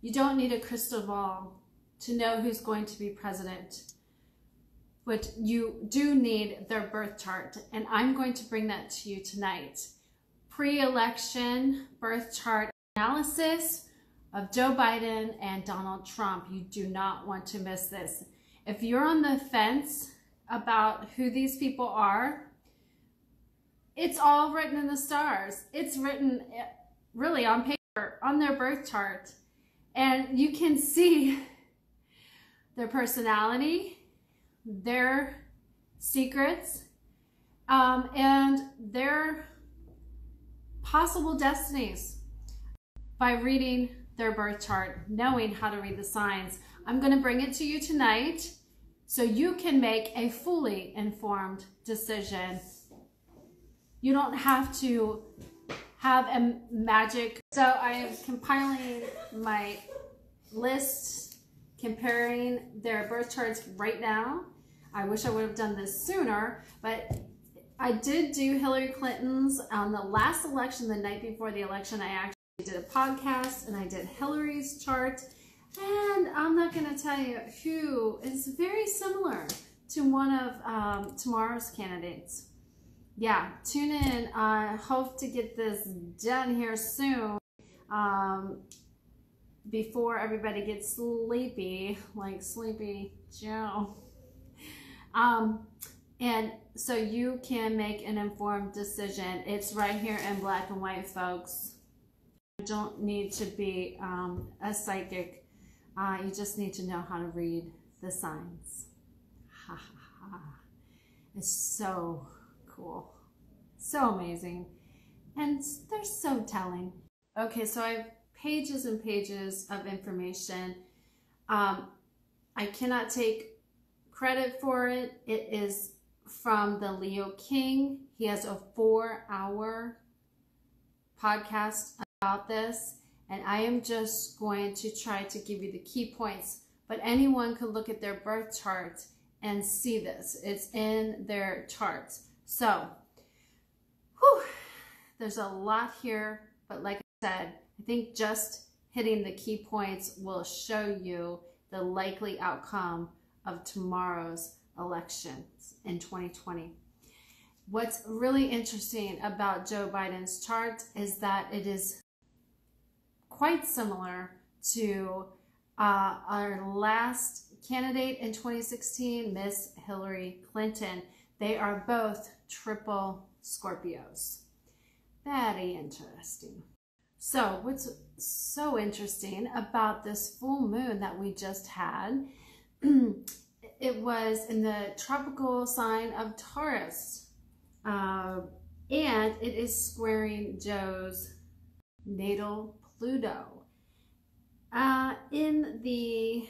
You don't need a crystal ball to know who's going to be president, but you do need their birth chart, and I'm going to bring that to you tonight. Pre-election birth chart analysis of Joe Biden and Donald Trump. You do not want to miss this. If you're on the fence about who these people are, it's all written in the stars. It's written really on paper, on their birth chart. And you can see their personality, their secrets, and their possible destinies by reading their birth chart, knowing how to read the signs. I'm going to bring it to you tonight so you can make a fully informed decision. You don't have to have a magic. So I am compiling my list, comparing their birth charts right now. I wish I would have done this sooner, but I did do Hillary Clinton's on the last election. The night before the election, I actually did a podcast and I did Hillary's chart. And I'm not going to tell you who is very similar to one of tomorrow's candidates. Yeah, tune in. I hope to get this done here soon before everybody gets sleepy, like Sleepy Joe. And so you can make an informed decision. It's right here in black and white, folks. You don't need to be a psychic. You just need to know how to read the signs. Ha ha ha. It's so cool. So amazing. And they're so telling. Okay, so I have pages and pages of information. I cannot take credit for it. It is from the Leo King. He has a 4-hour podcast about this, and I am just going to try to give you the key points, but anyone could look at their birth chart and see this. It's in their charts. So, there's a lot here, but like I said, I think just hitting the key points will show you the likely outcome of tomorrow's elections in 2020. What's really interesting about Joe Biden's chart is that it is quite similar to our last candidate in 2016, Miss Hillary Clinton. They are both triple Scorpios. Very interesting. So what's so interesting about this full moon that we just had, it was in the tropical sign of Taurus, and it is squaring Joe's natal Pluto in the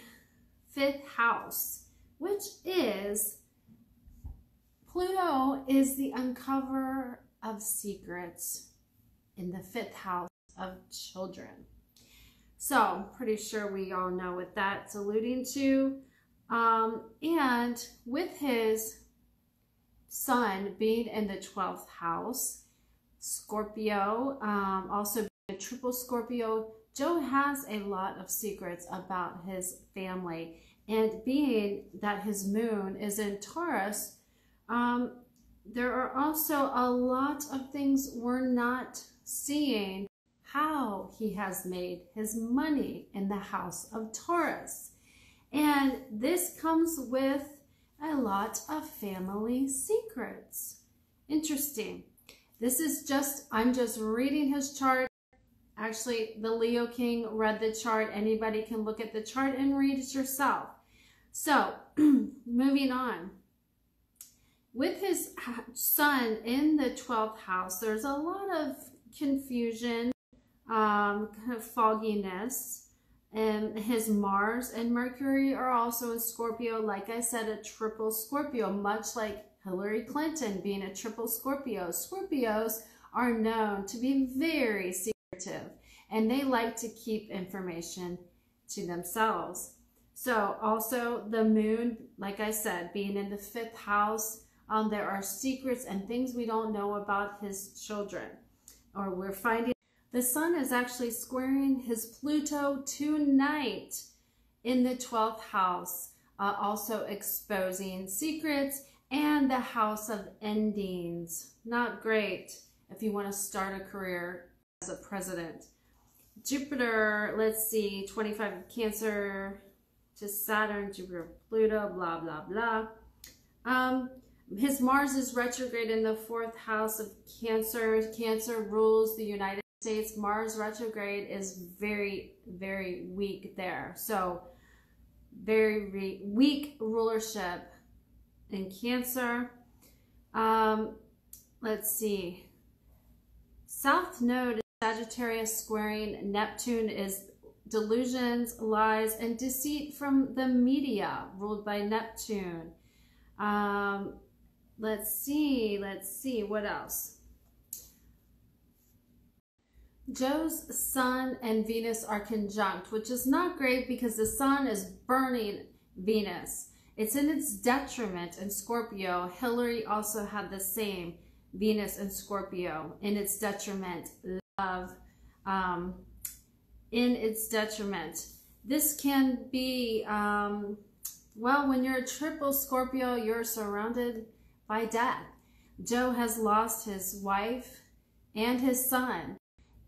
5th house, which is, Pluto is the uncover of secrets in the 5th house of children. So I'm pretty sure we all know what that's alluding to. And with his sun being in the 12th house, Scorpio, also being a triple Scorpio, Joe has a lot of secrets about his family. And being that his moon is in Taurus, there are also a lot of things we're not seeing, how he has made his money in the house of Taurus. And this comes with a lot of family secrets. Interesting. This is just, I'm just reading his chart. Actually, the Leo King read the chart. Anybody can look at the chart and read it yourself. So, moving on. With his sun in the 12th house, there's a lot of confusion, kind of fogginess. And his Mars and Mercury are also in Scorpio. Like I said, a triple Scorpio, much like Hillary Clinton being a triple Scorpio. Scorpios are known to be very secretive, and they like to keep information to themselves. So also the moon, like I said, being in the 5th house, there are secrets and things we don't know about his children, or we're finding. The sun is actually squaring his Pluto tonight in the 12th house, also exposing secrets, and the house of endings. Not great if you want to start a career as a president. Jupiter, let's see, 25 of Cancer to Saturn, Jupiter, Pluto, blah, blah, blah. His Mars is retrograde in the 4th house of Cancer. Cancer rules the United States. Mars retrograde is very, very weak there. So very weak rulership in Cancer. Let's see. South Node is Sagittarius squaring Neptune is delusions, lies, and deceit from the media, ruled by Neptune. Let's see, what else? Joe's Sun and Venus are conjunct, which is not great because the Sun is burning Venus. It's in its detriment in Scorpio. Hillary also had the same, Venus and Scorpio, in its detriment. Love, in its detriment. This can be, well, when you're a triple Scorpio, you're surrounded by death. Joe has lost his wife and his son.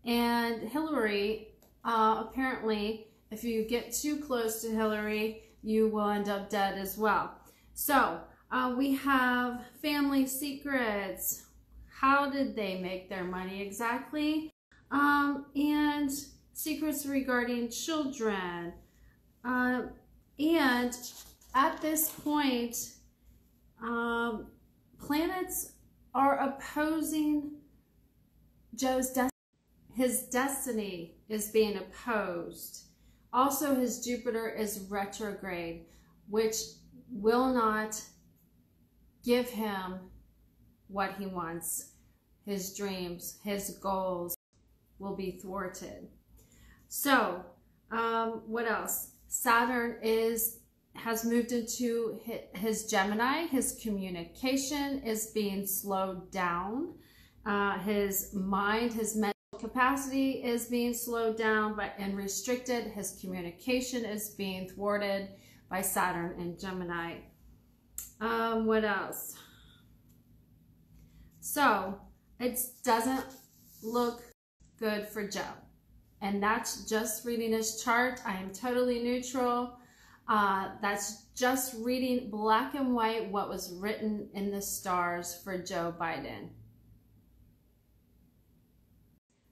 And Hillary, apparently, if you get too close to Hillary, you will end up dead as well. So we have family secrets. How did they make their money exactly? And secrets regarding children. And at this point, planets are opposing Joe's destiny. His destiny is being opposed. Also, his Jupiter is retrograde, which will not give him what he wants. His dreams, his goals will be thwarted. So, what else? Saturn has moved into his Gemini. His communication is being slowed down. His mind, his mental capacity is being slowed down and restricted. His communication is being thwarted by Saturn and Gemini. What else? So it doesn't look good for Joe. And that's just reading his chart. I am totally neutral. That's just reading black and white what was written in the stars for Joe Biden.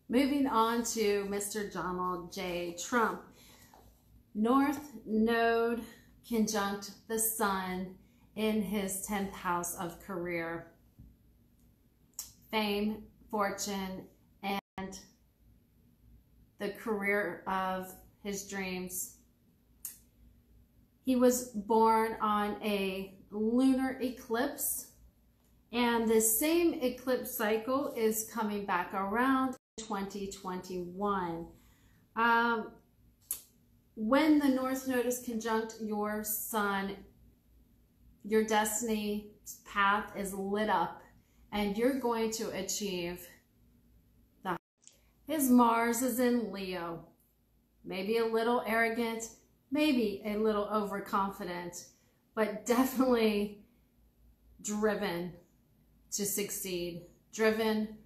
Moving on to Mr. Donald J. Trump. North Node conjunct the Sun in his 10th house of career, fame, fortune, and the career of his dreams. He was born on a lunar eclipse, and the same eclipse cycle is coming back around 2021. When the North Node is conjunct your Sun, your destiny path is lit up and you're going to achieve that. His Mars is in Leo, maybe a little arrogant, maybe a little overconfident, but definitely driven to succeed, driven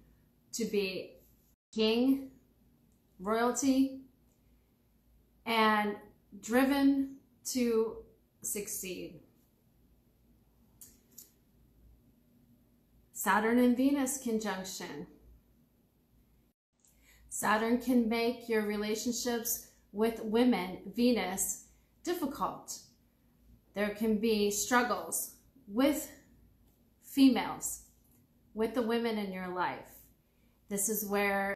to be king, royalty, and driven to succeed. Saturn and Venus conjunction. Saturn can make your relationships with women, Venus, difficult. There can be struggles with females, with the women in your life. This is where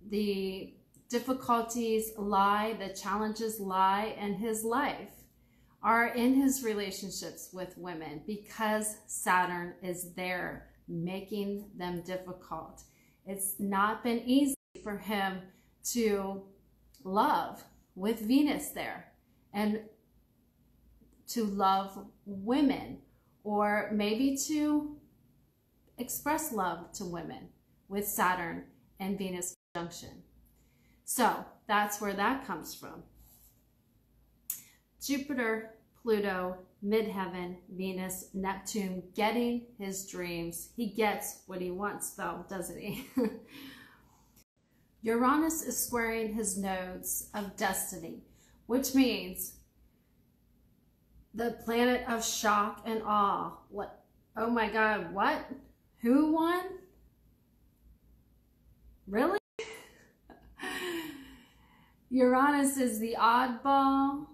the difficulties lie, the challenges lie in his life, are in his relationships with women because Saturn is there making them difficult. It's not been easy for him to love with Venus there and to love women, or maybe to express love to women with Saturn and Venus conjunction. So that's where that comes from. Jupiter, Pluto, midheaven, Venus, Neptune, getting his dreams. He gets what he wants though, doesn't he? Uranus is squaring his nodes of destiny, which means the planet of shock and awe. What? Oh my God, what? Who won? Really? Uranus is the oddball,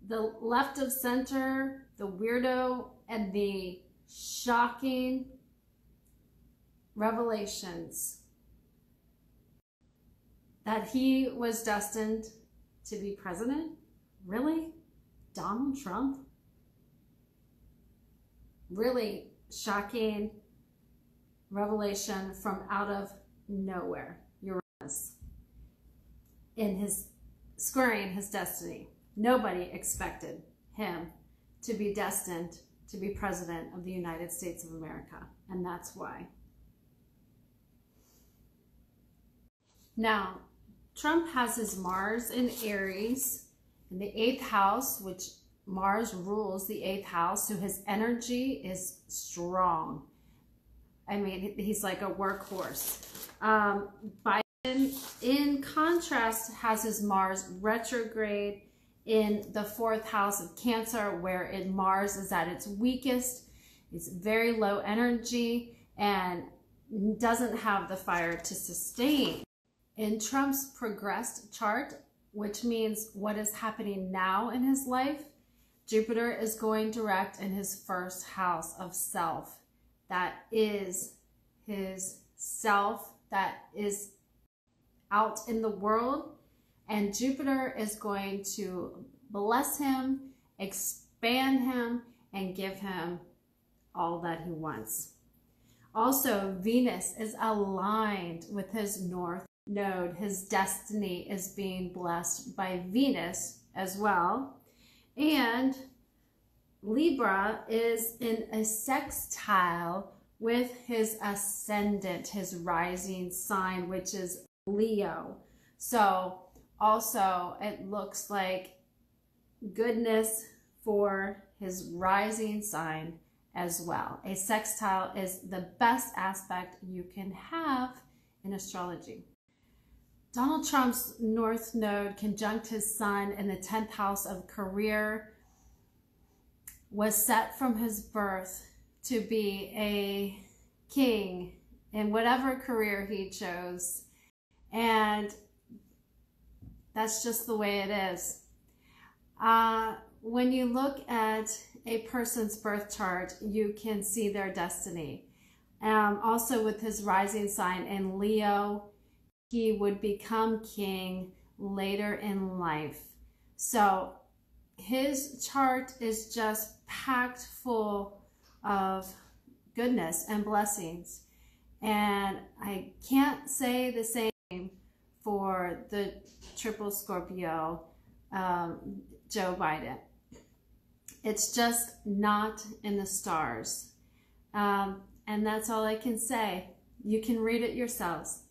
the left of center, the weirdo, and the shocking revelations that he was destined to be president. Really? Donald Trump? Really shocking revelation from out of nowhere. Uranus in his squaring his destiny. Nobody expected him to be destined to be president of the United States of America, and that's why. Now, Trump has his Mars in Aries in the 8th house, which Mars rules the 8th house, so his energy is strong. I mean, he's like a workhorse. Biden, in contrast, has his Mars retrograde in the 4th house of Cancer, where Mars is at its weakest. It's very low energy and doesn't have the fire to sustain. In Trump's progressed chart, which means what is happening now in his life, Jupiter is going direct in his 1st house of self. That is his self that is out in the world. And Jupiter is going to bless him, expand him, and give him all that he wants. Also, Venus is aligned with his North Node. His destiny is being blessed by Venus as well. And Libra is in a sextile with his ascendant, his rising sign, which is Leo. So also it looks like goodness for his rising sign as well. A sextile is the best aspect you can have in astrology. Donald Trump's North Node conjunct his Sun in the 10th house of career was set from his birth to be a king in whatever career he chose. And that's just the way it is. When you look at a person's birth chart, you can see their destiny. Also with his rising sign in Leo, he would become king later in life. So his chart is just packed full of goodness and blessings. And I can't say the same for the triple Scorpio, Joe Biden. It's just not in the stars. And that's all I can say. You can read it yourselves.